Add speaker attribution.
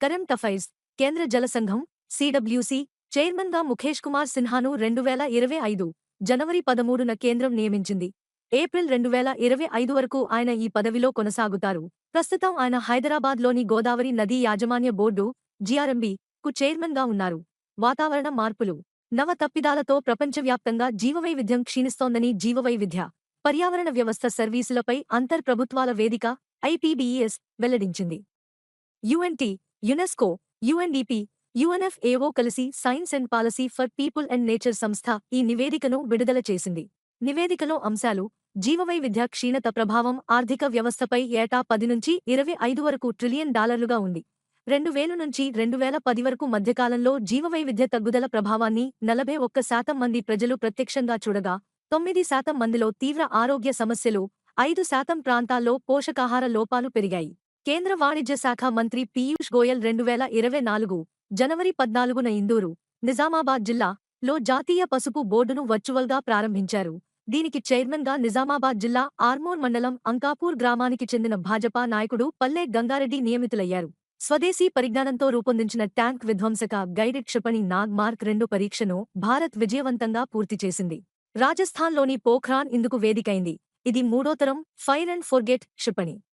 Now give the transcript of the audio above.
Speaker 1: Current affairs కేంద్ర జల సంఘం సిడబ్ల్యూసి చైర్మన్గా ముఖేష్ కుమార్ సిన్హాను 2025 జనవరి 13న కేంద్రం నియమించింది. ఏప్రిల్ 2025 వరకు ఆయన ఈ పదవిలో కొనసాగుతారు. ప్రస్తుతం ఆయన హైదరాబాద్లోని గోదావరి నదీ యాజమాన్య బోర్డు జిఆర్ఎంబి కు చైర్మన్గా ఉన్నారు. వాతావరణ మార్పులు నవ తప్పిదాలతో ప్రపంచవ్యాప్తంగా జీవవైవిధ్యం క్షీణిస్తోందని జీవవైవిధ్య పర్యావరణ వ్యవస్థ సర్వీసులపై అంతర్ ప్రభుత్వాల వేదిక ఐపీబీఈఎస్ వెల్లడించింది. యుఎన్టీ, యునెస్కో, యుఎన్డిపి, యుఎన్ఎఫ్ఏఓ కలిసి science and policy for people and nature సంస్థ ఈ నివేదికను విడుదల చేసింది. నివేదికలో అంశాలు: జీవవైవిధ్య క్షీణత ప్రభావం ఆర్థిక వ్యవస్థపై ఏటా 10 నుంచి 25 వరకు ట్రిలియన్ డాలర్లుగా ఉంది. 2000 నుంచి 2010 వరకు మధ్యకాలంలో జీవవైవిధ్య తగ్గుదల ప్రభావాన్ని 41% మంది ప్రజలు ప్రత్యక్షంగా చూడగా, 9% మందిలో తీవ్ర ఆరోగ్య సమస్యలు, 5% ప్రాంతాల్లో పోషకాహార లోపాలు పెరిగాయి. కేంద్ర వాణిజ్య శాఖ మంత్రి పీయూష్ గోయల్ 2024 జనవరి 14న ఇందూరు, నిజామాబాద్ జిల్లా లో జాతీయ పసుపు బోర్డును వర్చువల్గా ప్రారంభించారు. దీనికి చైర్మన్గా నిజామాబాద్ జిల్లా ఆర్మూర్ మండలం అంకాపూర్ గ్రామానికి చెందిన భాజపా నాయకుడు పల్లె గంగారెడ్డి నియమితులయ్యారు. స్వదేశీ పరిజ్ఞానంతో రూపొందించిన ట్యాంక్ విధ్వంసక గైడెడ్ క్షిపణి నాగ్ మార్క్ 2 పరీక్షను భారత్ విజయవంతంగా పూర్తి చేసింది. రాజస్థాన్లోని పోఖ్రాన్ ఇందుకు వేదికైంది. ఇది 3వ తరం ఫైర్ అండ్ ఫోర్గెట్ క్షిపణి.